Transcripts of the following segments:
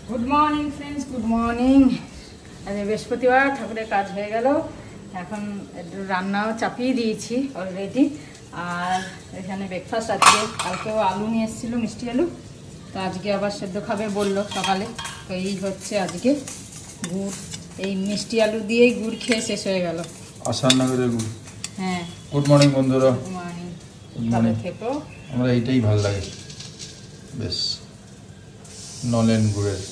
Good morning friends, good morning. आज बृहस्पतिवार, ठाकुरेर काज हয়ে গেল। এখন একটু রান্নাও চাপিয়ে দিয়েছি অলরেডি। আর এখানে ব্রেকফাস্ট আজকে, কালকেও আলু নিয়ে এসেছিল, মিষ্টি আলু, তো আজকে আবার সেদ্ধ খাবে বললো সকালে। তো এই হচ্ছে আজকে গুড়, এই মিষ্টি আলু দিয়েই গুড় খেয়ে শেষ হয়ে গেল। আসাননগরের গুড়। হ্যাঁ, গুড মর্নিং বন্ধুরা। Good morning. Good morning. থেকো, আমরা এইটাই ভালো লাগে বেশ, নলেন গুড়ের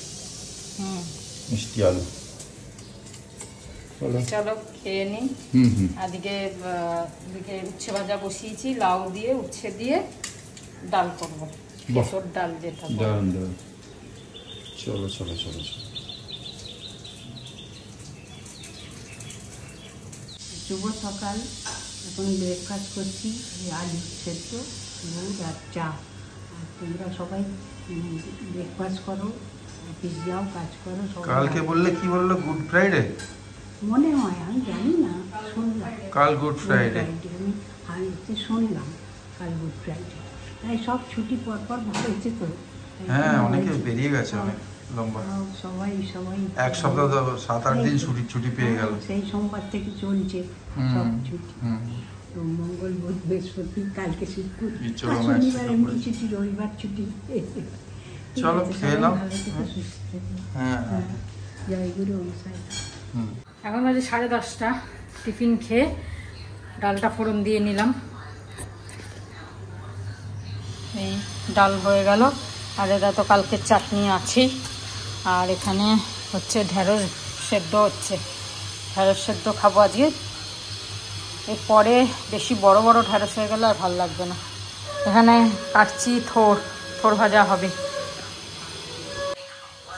মিষ্টি আলু। চলো খেয়ে নিই। আজকে উচ্ছে ভাজা বসিয়েছি, লাউ দিয়ে উচ্ছে দিয়ে ডাল করবো, কেশর ডাল যেটা। চলো চলো চলো চলো। শুভ সকাল। এখন ব্রেকফাস্ট করছি, আলু সেদ্ধ, দুধ আর চা। আর তোমরা সবাই ব্রেকফাস্ট করো, অফিস যাও, কাজ করো। কালকে বললে কি বললো? গুড ফ্রাইডে মনে হয়, আমি জানি না, শুনলাম কাল গুড ফ্রাইডে। আমি শুনলাম কাল গুড ফ্রাইডে, তাই সব ছুটি পর পর হয়েছে তো। হ্যাঁ, অনেকে বেরিয়ে গেছে, অনেক লম্বা, সবাই এক সপ্তাহ 7-8 দিন ছুটি পেয়ে গেল। সেই সোমবার থেকে চলছে সব ছুটি। তো মঙ্গল, বুধ, বৃহস্পতি, কালকে শুক্র, শনিবার এমনি ছুটি, রবিবার ছুটি। চলো খেয়ে নাও। হ্যাঁ, জয় গুরু মশাই। এখন বাজে 10:30। টিফিন খেয়ে ডালটা ফোড়ন দিয়ে নিলাম। এই ডাল হয়ে গেল। আর এটা তো কালকের চাটনি আছেই। আর এখানে হচ্ছে ঢেঁড়স সেদ্ধ হচ্ছে, ঢেঁড়স সেদ্ধ খাবো আজকে। এরপরে বেশি বড় বড় ঢেঁড়স হয়ে গেলে আর ভালো লাগবে না। এখানে কাটছি থোড় ভাজা হবে।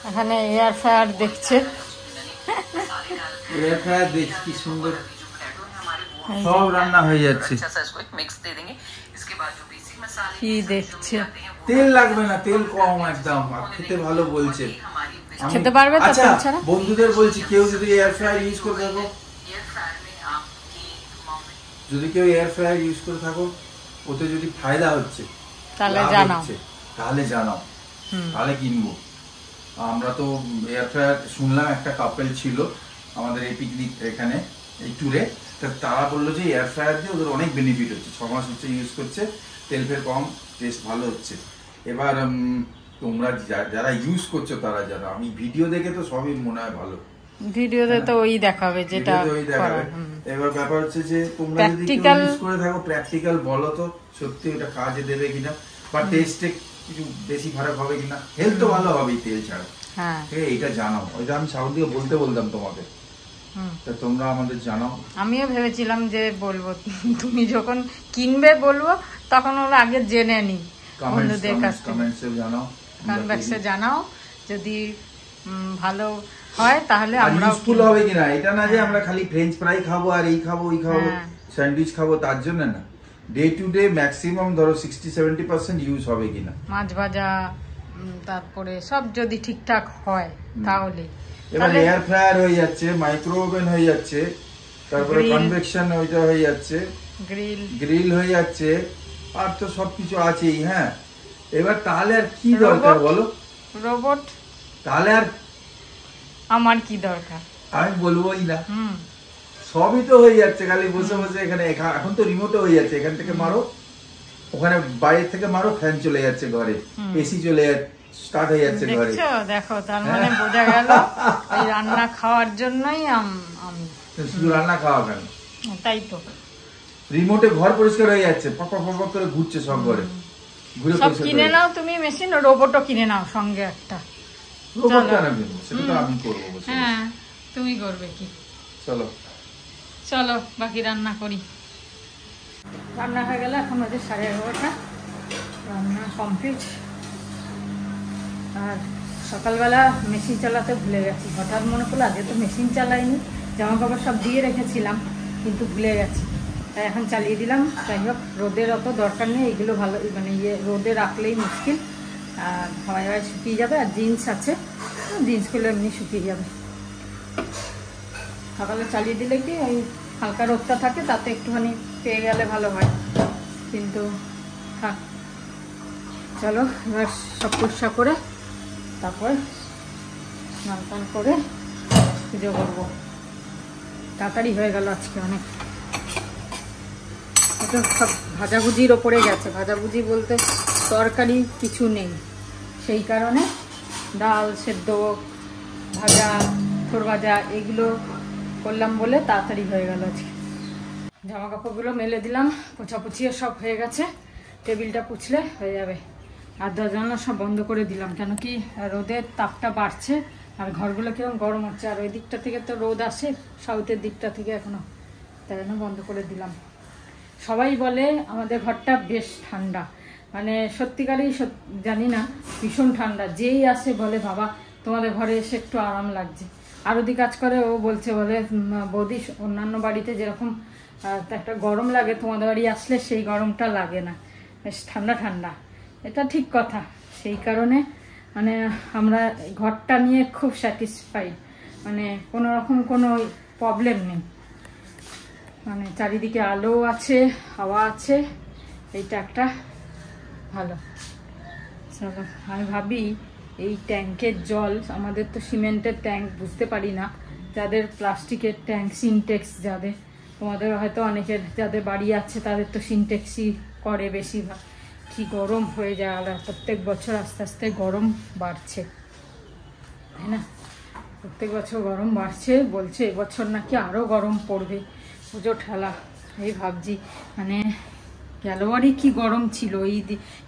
এখানে এয়ার ফ্রায়ার দেখছে, এয়ার ফ্রায়ার দেখি কি সুন্দর, সব রান্না হয়ে যাচ্ছে। কি দেখছে? তেল লাগবে না, তেল কম একদম, খেতে ভালো বলছে। খেতে পারবে তো? আচ্ছা, বন্ধুদের বলছি, কেউ যদি এয়ার ফ্রায়ার ইউজ করে থাকো, ওতে যদি ফায়দা হচ্ছে তাহলে জানাও, তাহলে কিনবো। আমরা তো এয়ার ফ্রায়ার শুনলাম, একটা কাপেল ছিল আমাদের এই পিকনিক এখানে এই ট্যুরে, তারা বললো যে এয়ার ফ্রায়ার দিয়ে ওদের অনেক বেনিফিট হচ্ছে, 6 মাস হচ্ছে ইউজ করছে, তেল ফেল কম, টেস্ট ভালো হচ্ছে। এবার তোমরা যারা ইউজ করছো তারা জানো, আমি ভিডিও দেখে তো সবই মনে হয় ভালো, ভিডিওতে তো ওই দেখাবে যেটা। এবার ব্যাপার হচ্ছে যে তোমরা যদি ইউজ করে থাকো, প্র্যাকটিক্যাল বলো তো সত্যি এটা কাজে দেবে কিনা, বা টেস্টে কিছু বেশি খারাপ হবে কিনা, হেলথ তো ভালো হবেই তেল ছাড়া। হ্যাঁ, এইটা জানাও। ওইটা আমি সাউথ দিয়ে বলতাম তোমাকে, তা তোমরা আমাদের জানাও। আমিও ভেবেছিলাম যে বলবো, তুমি যখন কিনবে বলবো, তখন ওরা আগে জেনে নি বন্ধুদের কাছ থেকে। কমেন্টে জানাও যদি ভালো হয়, তাহলে আমরা ইউজফুল হবে কিনা। এটা না যে আমরা খালি ফ্রেঞ্চ ফ্রাই খাবো আর এই খাবো ওই খাবো, স্যান্ডউইচ খাবো, তার জন্য না। ডে টু ডে ম্যাক্সিমাম ধরো 60-70% ইউজ হবে কিনা। মাছ ভাজা, তারপরে সব যদি ঠিকঠাক হয় তাহলে। এবার এয়ার ফ্রায়ার হয়ে যাচ্ছে, মাইক্রো ওভেন হয়ে যাচ্ছে, তারপরে কনভেকশন ওইটা হয়ে যাচ্ছে, গ্রিল হয়ে যাচ্ছে, আর তো সবকিছু আছেই। হ্যাঁ, এবার তাহলে আর কি দরকার বলো? রোবট তাহলে আর আমার কি দরকার? আমি বলবোই না, সবই তো হয়ে যাচ্ছে, খালি বসে বসে এখানে। এখন তো রিমোটে হয়ে যাচ্ছে, এখান থেকে মারো, ওখানে বাইরে থেকে মারো, ফ্যান চলে যাচ্ছে ঘরে, এসি চলে যাচ্ছে, স্টার্ট হয়ে যাচ্ছে ঘরে। দেখো, তার মানে বোঝা গেল ওই রান্না খাওয়ার জন্যই আমি। শুধু রান্না খাওয়া কেন? তাই তো, রিমোটে ঘর পরিষ্কার হয়ে যাচ্ছে, পক পক করে ঘুরছে সব ঘরে, ঘুরে সব কিনে নাও তুমি মেশিন, রোবটও কিনে নাও সঙ্গে একটা। রোবট কেন কিনবো? সেটা তো আমি করবো। হ্যাঁ, তুমি করবে কি? চলো চলো বাকি রান্না করি। রান্না হয়ে গেল, এখন বাজে 11:30, রান্না কমপ্লিট। আর সকালবেলা মেশিন চালাতে ভুলে গেছি, হঠাৎ মনে পড়লো আজকে তো মেশিন চালাইনি, জামা কাপড় সব দিয়ে রেখেছিলাম কিন্তু ভুলে গেছি, তাই এখন চালিয়ে দিলাম। যাই হোক, রোদের অত দরকার নেই, এগুলো ভালো মানে রোদে রাখলেই মুশকিল, আর হাওয়ায় হাওয়ায় শুকিয়ে যাবে। আর জিন্স আছে, জিন্সগুলো এমনি শুকিয়ে যাবে। সকালে চালিয়ে দিলে কি ওই হালকা রোদটা থাকে, তাতে একটুখানি পেয়ে গেলে ভালো হয়, কিন্তু থাক। চলো এবার সব পরিষ্কার করে তারপর স্নান টান করে পুজো করবো। তাড়াতাড়ি হয়ে গেল আজকে অনেক। এটা সব ভাজাভুজির ওপরে গেছে, ভাজাভুজি বলতে তরকারি কিছু নেই, সেই কারণে ডাল সেদ্ধ ভাজা থোড় ভাজা এগুলো করলাম বলে তাড়াতাড়ি হয়ে গেল আজকে। জামা কাপড়গুলো মেলে দিলাম, পোছাপুছিও সব হয়ে গেছে, টেবিলটা পুছলে হয়ে যাবে। আর দরজা সব বন্ধ করে দিলাম, কেন কি রোদের তাপটা বাড়ছে আর ঘরগুলো কিরকম গরম হচ্ছে, আর ওই দিকটা থেকে তো রোদ আসে সাউথের দিকটা থেকে এখনো, তাই জন্য বন্ধ করে দিলাম। সবাই বলে আমাদের ঘরটা বেশ ঠান্ডা, মানে সত্যিকারই জানি না, ভীষণ ঠান্ডা। যেই আসে বলে বাবা তোমাদের ঘরে এসে একটু আরাম লাগছে। আরতি কাজ করে, ও বলছে বলে বৌদি অন্যান্য বাড়িতে যেরকম একটা গরম লাগে তোমাদের বাড়ি আসলে সেই গরমটা লাগে না, বেশ ঠান্ডা ঠান্ডা। এটা ঠিক কথা, সেই কারণে মানে আমরা ঘরটা নিয়ে খুব স্যাটিসফাইড, মানে কোনো রকম কোনো প্রবলেম নেই, মানে চারিদিকে আলো আছে, হাওয়া আছে, এইটা একটা ভালো। চলো, আমি ভাবি এই ট্যাঙ্কের জল, আমাদের তো সিমেন্টের ট্যাঙ্ক বুঝতে পারি না, যাদের প্লাস্টিকের ট্যাঙ্ক সিনটেক্স, যাদের তোমাদের হয়তো অনেকের যাদের বাড়ি আছে তাদের তো সিনটেক্সই করে বেশিরভাগ, কি গরম হয়ে যায়। আর প্রত্যেক বছর আস্তে আস্তে গরম বাড়ছে, তাই না? প্রত্যেক বছর গরম বাড়ছে, বলছে এবছর নাকি আরও গরম পড়বে, পুজো ঠেলা। এই ভাবছি মানে গেলবারই কি গরম ছিল, এই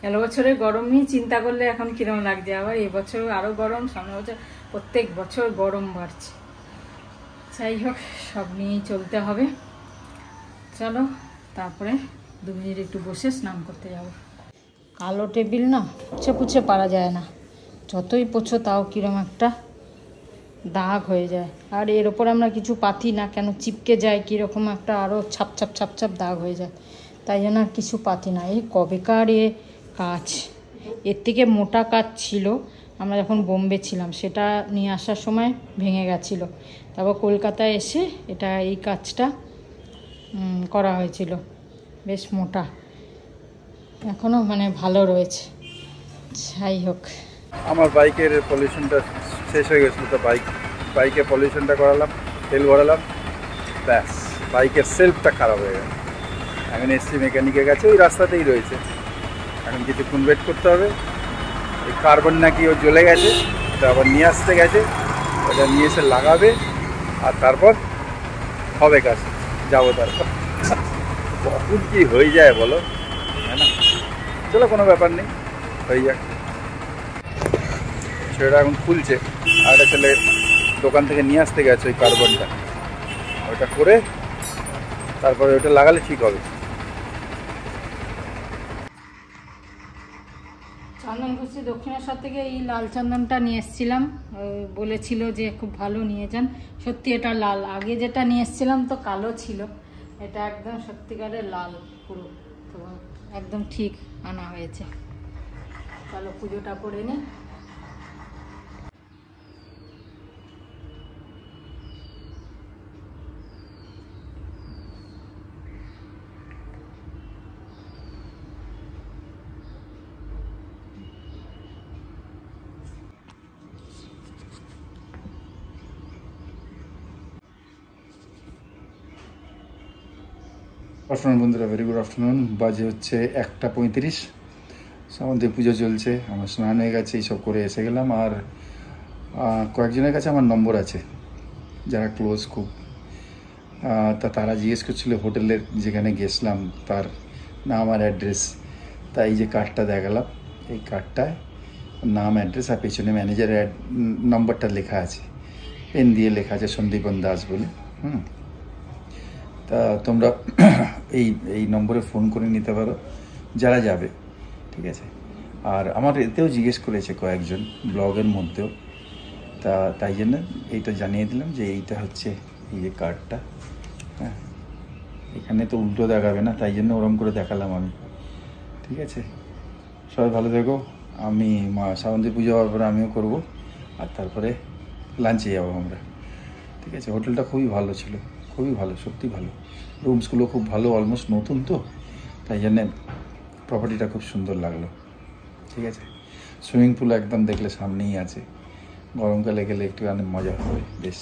গেল বছরের গরম নিয়ে চিন্তা করলে এখন কিরকম লাগছে, আবার এবছর আরও গরম, সামনে বছর প্রত্যেক বছর গরম বাড়ছে। যাই হোক, সব নিয়েই চলতে হবে। চলো, তারপরে 2 মিনিট একটু বসে স্নান করতে যাব। কালো টেবিল না পুছে পুছে পারা যায় না, যতই পোছো তাও কিরম একটা দাগ হয়ে যায়। আর এর ওপর আমরা কিছু পাতি না, কেন চিপকে যায় কীরকম একটা আরও ছাপ ছাপ ছাপ ছাপ দাগ হয়ে যায়, তাই জন্য আর কিছু পাতি না। এই কবেকার কাজ, এর থেকে মোটা কাজ ছিল আমরা যখন বোম্বে ছিলাম, সেটা নিয়ে আসার সময় ভেঙে গেছিলো, তারপর কলকাতায় এসে এটা এই কাজটা করা হয়েছিল, বেশ মোটা, এখনও মানে ভালো রয়েছে। যাই হোক, আমার বাইকের পলিউশনটা শেষ হয়ে গেছিলো, তো বাইকে পলিউশনটা করালাম, তেল ভরালাম, ব্যাস বাইকের সেলফটা খারাপ হয়ে গেল। এখন এসছি মেকানিকের কাছে, ওই রাস্তাতেই রয়েছে, এখন কিছুক্ষণ ওয়েট করতে হবে। ওই কার্বন নাকি ও জ্বলে গেছে, ওটা আবার নিয়ে আসতে গেছে, ওটা নিয়ে এসে লাগাবে আর তারপর হবে কাজ, যাবো তারপর। কখন কি হয়ে যায় বলো, হ্যাঁ না? চলো, কোনো ব্যাপার নেই, হয়ে যাক। সেটা এখন খুলছে, আর একটা ছেলে দোকান থেকে নিয়ে আসতে গেছে ওই কার্বনটা, ওটা করে তারপরে ওটা লাগালে ঠিক হবে। চন্দনকুচি দক্ষিণেশ্বর থেকে এই লাল চন্দনটা নিয়ে এসেছিলাম, বলেছিল যে খুব ভালো নিয়ে যান। সত্যি এটা লাল, আগে যেটা নিয়ে এসেছিলাম তো কালো ছিল, এটা একদম সত্যিকারের লাল পুরো, তো একদম ঠিক আনা হয়েছে। চলো পুজোটা করে নিই। আফটারনুন বন্ধুরা, ভেরি গুড আফটারনুন। বাজে হচ্ছে 1:35, সামন্তে পুজো চলছে, আমার স্নান হয়ে গেছে, এইসব করে এসে গেলাম। আর কয়েকজনের কাছে আমার নম্বর আছে যারা ক্লোজ খুব, তারা জিজ্ঞেস করছিল হোটেলের যেখানে গেছিলাম তার নাম আর অ্যাড্রেস। তাই এই যে কার্ডটা দেখালাম, এই কার্ডটায় নাম অ্যাড্রেস আর পেছনে ম্যানেজারের নম্বরটা লেখা আছে, পেন দিয়ে লেখা আছে সন্দীপন দাস বলে। তা তোমরা এই নম্বরে ফোন করে নিতে পারো যারা যাবে, ঠিক আছে? আর আমার এতেও জিজ্ঞেস করেছে কয়েকজন ব্লগের মধ্যেও, তাই জন্য এইটা জানিয়ে দিলাম যে এইটা হচ্ছে এই যে কার্ডটা। হ্যাঁ, এখানে তো উল্টো দেখাবে না, তাই জন্য ওরম করে দেখালাম আমি, ঠিক আছে? সবাই ভালো থেকো। আমি শ্রাবন্তী পুজো হওয়ার পরে আমিও করবো, আর তারপরে লাঞ্চে যাবো আমরা, ঠিক আছে? হোটেলটা খুবই ভালো ছিল, খুবই ভালো, সত্যি ভালো। রুমসগুলো খুব ভালো, অলমোস্ট নতুন তো, তাই জন্যে প্রপার্টিটা খুব সুন্দর লাগলো, ঠিক আছে? সুইমিং পুল একদম দেখলে সামনেই আছে, গরমকালে গেলে একটু মজা হবে বেশ।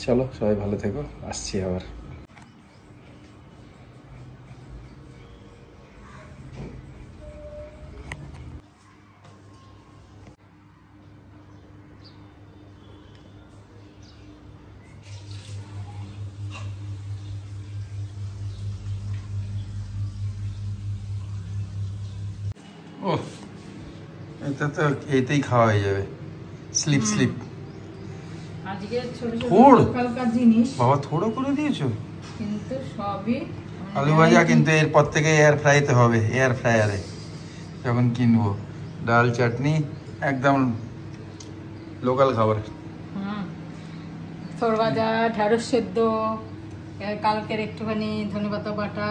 চলো সবাই ভালো থেকো, আসছি আবার। ও এটা তো এতেই খাওয়া হয়ে যাবে, স্লিপ স্লিপ। আজকে ছোট ছোট থোড় হালকা জিনিস বাবা থোড়ো করে দিয়েছো, কিন্তু সবই আলু ভাজা কিন্তু এরপর থেকে এয়ার ফ্রাইতে হবে, এয়ার ফ্রায়ারে যখন কিনবো। ডাল চাটনি একদম লোকাল খাবার। থোড় ভাজা, ঢেঁড়স সেদ্ধ, কালকের একটুখানি ধনেপাতা বাটা,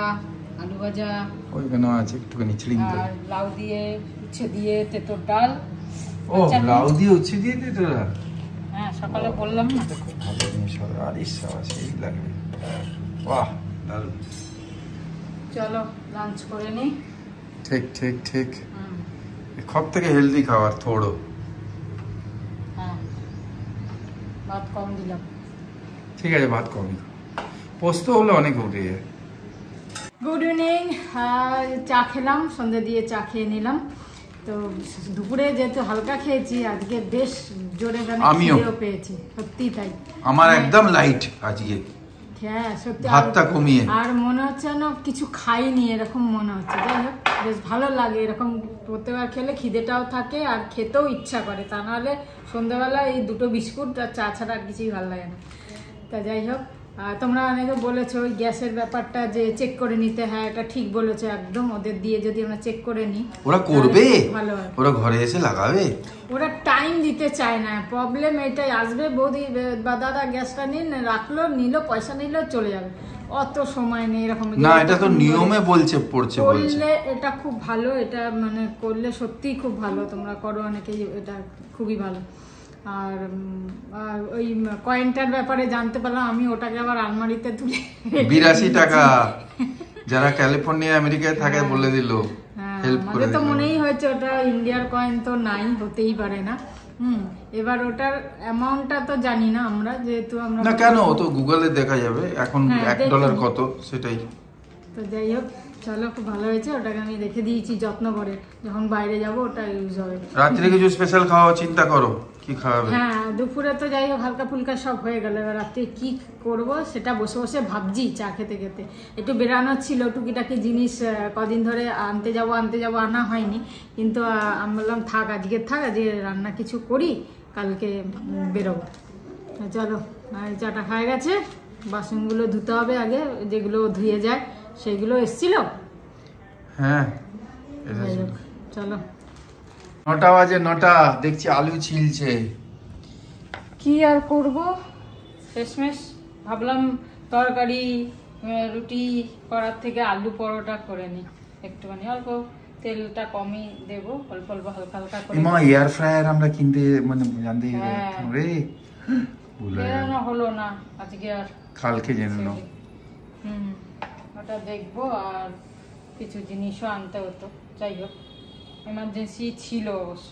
আলু ভাজা, ওইখানে আছে একটুখানি ছিড়িং করে। আর লাউ দিয়ে উচ্ছে দিয়ে তেঁতুর ডাল। ও লাউ দিয়ে উচ্ছে দিয়ে দিই তোরা? হ্যাঁ সকালে বললাম না। ভালো জিনিস হবে, আরে সাবা সেই লাগবে। বাহ দারুণ। চলো লাঞ্চ করে নি। ঠিক ঠিক ঠিক, সব থেকে হেলদি খাবার থোড়ো। হ্যাঁ ভাত কম দিলাম। ঠিক আছে ভাত কমই, পোস্ত হলে অনেক উঠে যায়। গুড ইভিনিং, চা খেলাম, সন্ধ্যে দিয়ে চা খেয়ে নিলাম। তো দুপুরে যেহেতু হালকা খেয়েছি, আজকে বেশ জোরে খিদেও পেয়েছি, সত্যি তাই। আমার একদম লাইট আজকে, হ্যাঁ সত্যি ভাতটা কমিয়ে। আর মনে হচ্ছে না কিছু খাইনি এরকম মনে হচ্ছে। যাই হোক বেশ ভালো লাগে এরকম প্রত্যেকবার খেলে, খিদেটাও থাকে আর খেতেও ইচ্ছা করে। তা নাহলে সন্ধ্যাবেলা এই দুটো বিস্কুট আর চা ছাড়া আর কিছুই ভালো লাগে না। তা যাই হোক, তোমরা অনেকে বলেছো ওই গ্যাসের ব্যাপারটা যে চেক করে নিতে। হ্যাঁ এটা ঠিক বলেছো একদম, ওদের দিয়ে যদি আমরা চেক করে নিই। ওরা করবে, ভালো হয়, ওরা ঘরে এসে লাগাবে। ওরা টাইম দিতে চায় না, প্রবলেম এটাই। আসবে বৌদি বা দাদা গ্যাসটা নিন, রাখলো, নিল, পয়সা নিল, চলে যাবে। অত সময় নেই এরকম। না এটা তো নিয়মে বলছে, পড়ছে বলছে। করলে এটা খুব ভালো, এটা মানে করলে সত্যিই খুব ভালো। তোমরা করো অনেকেই, এটা খুবই ভালো। আর ওই কয়েনটার ব্যাপারে জানতে পারলাম, আমি ওটাকে আবার আলমারিতে তুলে 82 টাকা, যারা ক্যালিফোর্নিয়া আমেরিকায় থাকে বলে দিল, হেল্প করে দিল। তো মনেই হয়েছে ওটা ইন্ডিয়ার কয়েন, তো নাই, হতেই পারে না। এবার ওটার অ্যামাউন্টটা তো জানি না আমরা, যেহেতু আমরা না কেন, ও তো গুগলে দেখা যাবে এখন $1 কত সেটাই। তো যাই হোক চলো, খুব ভালো হয়েছে। ওটাকে আমি রেখে দিয়েছি যত্ন করে, যখন বাইরে যাব ওটা ইউজ হবে। রাত্রে কিছু স্পেশাল খাওয়া চিন্তা করো, কি খাওয়াবে? হ্যাঁ দুপুরে তো যাই হোক হালকা ফুলকা সব হয়ে গেল। এবার রাত্রে কি করব সেটা বসে বসে ভাবছি চা খেতে খেতে। একটু বেরানোর ছিল, টুকিটাকি জিনিস কদিন ধরে আনতে যাব আনা হয়নি। কিন্তু আমি বললাম থাক, আজকে রান্না কিছু করি, কালকে বেরোবো। চলো চাটা খায় গেছে, বাসনগুলো ধুতে হবে আগে, যেগুলো ধুয়ে যায় সেগুলো এসছিল। হ্যাঁ চলো 9টা বাজে, 9টা দেখছি আলু ছিলছে। কি আর করব, শেষমেশ ভাবলাম তরকারি রুটি করার থেকে আলু পরোটা করে নি। একটুখানি অল্প তেলটা কমই দেব, অল্প অল্প হালকা হালকা করে। মা এয়ার ফ্রায়ার আমরা কিনতে মানে জানতে রে ভুলে হলো না আজকে, আর কালকে জেনে নাও। ওটা দেখবো, আর কিছু জিনিসও আনতে হতো। যাই হোক এমার্জেন্সি ছিল অবশ্য,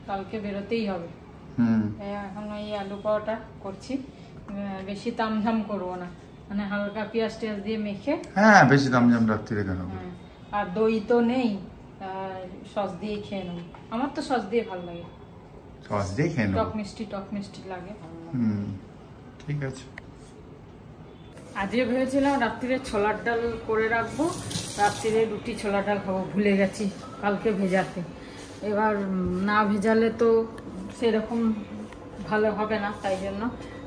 কালকে বেরোতেই হবে। এখন ওই আলু পরোটা করছি, বেশি তামঝাম করবো না, মানে হালকা পেঁয়াজ টেয়াজ দিয়ে মেখে। হ্যাঁ বেশি তামঝাম রাত্রিরে কেন? আর দই তো নেই, সস দিয়ে খেয়ে নেবো। আমার তো সস দিয়ে ভালো লাগে, সস দিয়ে খেয়ে নেবো, টক মিষ্টি লাগে, ভালো লাগে। ঠিক আছে। আজকে ভেবেছিলাম রাত্রিরে ছোলার ডাল করে রাখবো, রাত্রিরে রুটি ছোলার ডাল খাবো, ভুলে গেছি কালকে ভেজাতে। এবার না ভেজালে তো সেরকম ভালো হবে না, তাই জন্য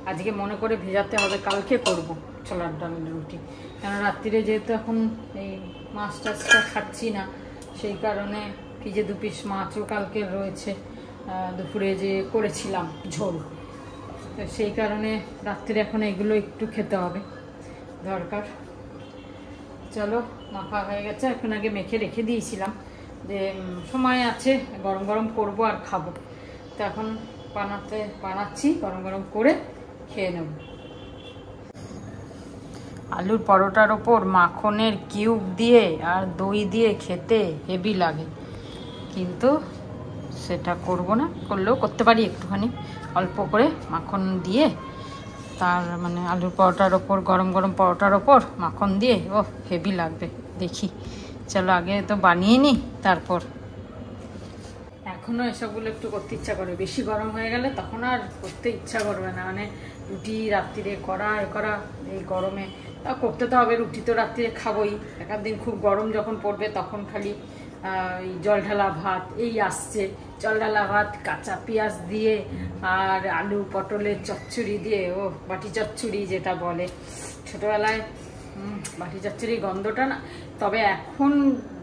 আজকে মনে করে ভেজাতে হবে, কালকে করব ছোলার ডাল রুটি। কেন রাত্রিরে যেহেতু এখন এই মাছ টাছটা খাচ্ছি না, সেই কারণে ফ্রিজে 2 পিস মাছও কালকে রয়েছে, দুপুরে যে করেছিলাম ঝোল, তো সেই কারণে রাত্রিরে এখন এগুলো একটু খেতে হবে দরকার। চলো মাখা হয়ে গেছে, এখন আগে মেখে রেখে দিয়েছিলাম যে সময় আছে, গরম গরম করবো আর খাবো। তো এখন বানাচ্ছি, গরম গরম করে খেয়ে নেব। আলুর পরোটার ওপর মাখনের কিউব দিয়ে আর দই দিয়ে খেতে হেভি লাগে, কিন্তু সেটা করব না, করলেও করতে পারি একটুখানি অল্প করে মাখন দিয়ে, তার মানে আলুর পরোটার ওপর, গরম গরম পরোটার ওপর মাখন দিয়ে, ও হেভি লাগবে। দেখি, চলো আগে তো বানিয়ে নিই তারপর। এখনও এসবগুলো একটু করতে ইচ্ছা করে, বেশি গরম হয়ে গেলে তখন আর করতে ইচ্ছা করবে না, মানে রুটি রাত্রিরে করা এই গরমে তা করতে তো হবে, রুটি তো রাত্রিরে খাবোই। একার দিন খুব গরম যখন পড়বে তখন খালি এই জল ঢালা ভাত, এই আসছে জল ঢালা ভাত কাঁচা পেঁয়াজ দিয়ে আর আলু পটলের চচ্চড়ি দিয়ে, ও বাটি চচ্চড়ি যেটা বলে ছোটোবেলায়, বাটি চচ্চড়ির গন্ধটা না, তবে এখন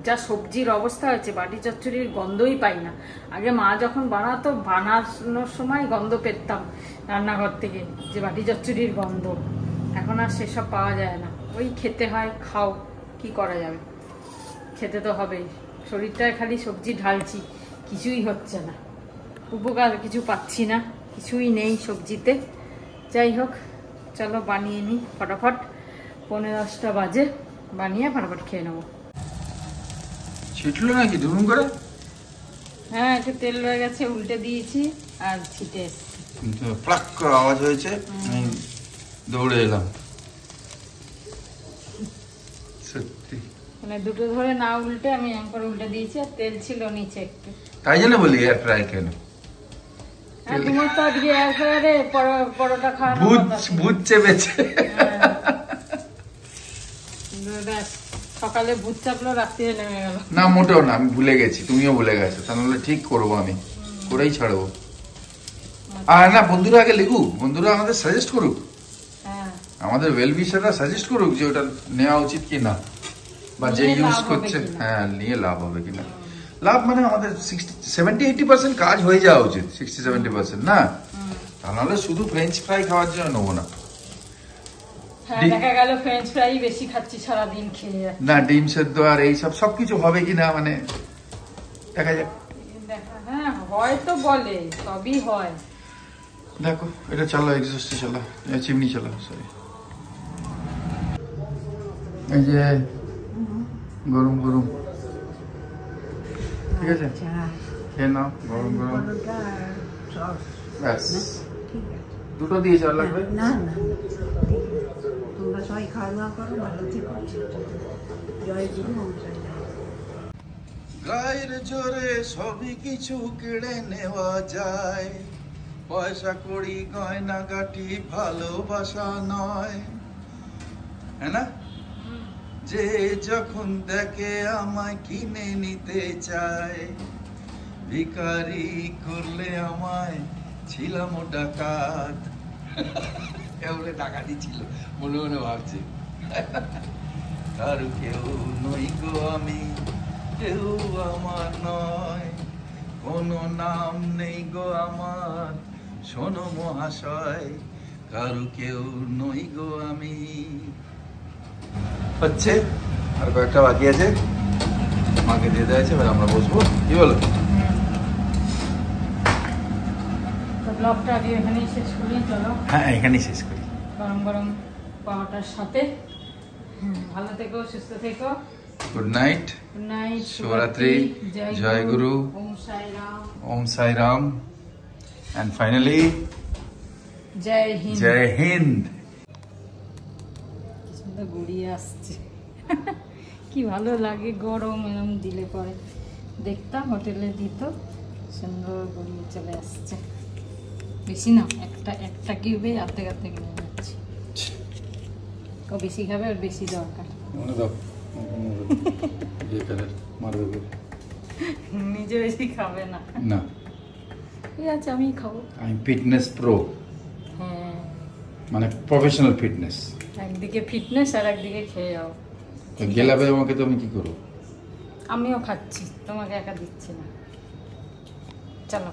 যা সবজির অবস্থা হয়েছে বাটি চচ্চড়ির গন্ধই পাই না। আগে মা যখন বানাতো, বানানোর সময় গন্ধ পেতাম রান্নাঘর থেকে, যে বাটি চচ্চড়ির গন্ধ। এখন আর সেসব পাওয়া যায় না, ওই খেতে হয়, খাও, কি করা যাবে, খেতে তো হবেই। শরীরটায় খালি সবজি ঢালছি, কিছুই হচ্ছে না, উপকার কিছু পাচ্ছি না, কিছুই নেই সবজিতে। যাই হোক, চলো বানিয়ে নিই ফটাফট, 9:45 বাজে, বানিয়ে ফটাফট খেয়ে নেবো। ছিটলো নাকি দুম করে? হ্যাঁ, একটু তেল রয়ে গেছে, উল্টে দিয়েছি আর ছিটে এসছি। ফ্লাক করে আওয়াজ হয়েছে, আমি দৌড়ে এলাম। সত্যি মানে দুটো ধরে না উল্টে আমি এম করে উল্টে দিয়েছি, আর তেল ছিল নিচে একটু, তাই জন্য বলি এয়ার ফ্রাই কেন। হ্যাঁ, তোমার তো আজকে এয়ার ফ্রায়ারে পরোটা খাওয়ানো ভূত চেপেছে। ব্যাস, সকালে ভূত চাপলো, রাত্রিরে নেমে গেল। না মোটেও না, আমি ভুলে গেছি, তুমিও ভুলে গেছো, তাহলে ঠিক করবো, আমি করেই ছাড়বো। আর না, বন্ধুরা আগে লিখুক, বন্ধুরা আমাদের সাজেস্ট করুক, হ্যাঁ, আমাদের ওয়েল উইশাররা সাজেস্ট করুক যে ওটা নেওয়া উচিত কি না, বা যে ইউজ করছে, হ্যাঁ নিয়ে লাভ হবে কিনা। লাভ মানে আমাদের 70-80% কাজ হয়ে যাওয়া উচিত, 60-70% না, তা নাহলে শুধু ফ্রেঞ্চ ফ্রাই খাওয়ার জন্য নেবো না। হ্যাঁ, দেখা গেল ফ্রেঞ্চ ফ্রাই বেশি খাচ্ছি সারাদিন খেয়ে, না ডিম সেদ্ধ আর এইসব সবকিছু হবে কিনা, মানে দেখা যাক। হ্যাঁ হয়তো বলে, সবই হয়। দেখো এটা চালা, এক্সস্টে চালা, চিমনি চালা, সরি। এই যে গরম গরম, ঠিক আছে, খেয়ে নাও গরম গরম, ব্যাস। দুটো দিয়ে চাল লাগবে না না, তোমরা সবাই খাওয়া দাওয়া করো, ভালো থেকো, জয় গুরু, জয়। গায়ের জোরে সবই কিছু কেড়ে নেওয়া যায়, পয়সা কড়ি গয়না গাটি ভালোবাসা নয়, হ্যাঁ না? যে যখন দেখে আমায় কিনে নিতে চায়, ভিখারি করলে আমায় ছিলাম ও ডাকাত, কেবলে ডাকাতি ছিল মনে মনে ভাবছে। আর কেউ নই গো আমি, কেউ আমার নয়, কোনো নাম নেই গো আমার, শোনো মহাশয়, কারু কেউ নই গো আমি। হচ্ছে আর কয়েকটা বাকি আছে, মাকে দিয়ে দেওয়া আছে, এবার আমরা বসবো, কি বলো? ব্লগটা আগে এখানেই শেষ করি, চলো। হ্যাঁ এখানেই শেষ করি, গরম গরম পাওয়াটার সাথে। ভালো থেকো, সুস্থ থেকো, গুড নাইট, গুড নাইট, শুভরাত্রি, জয় গুরু, ওম সাই রাম, ওম সাই রাম, এন্ড ফাইনালি জয় হিন্দ। জয় হিন্দ। কি সুন্দর গড়িয়ে আসছে, কি ভালো লাগে গরম এরম দিলে পরে, দেখতাম হোটেলে দিত, সুন্দর গড়িয়ে চলে আসছে। বেশি না, একটা কিউবে অর্ধেক অর্ধেক নিয়ে যাচ্ছি, ও বেশি খাবে, ওর বেশি দরকার, নিজে বেশি খাবে না, না ঠিক আছে আমি খাবো। আমি ফিটনেস প্রো, হ্যাঁ, মানে প্রফেশনাল ফিটনেস, একদিকে ফিটনেস আর একদিকে খেয়ে যাও। গেলাবে আমাকে তো আমি কি করবো? আমিও খাচ্ছি, তোমাকে একা দিচ্ছি না, চলো।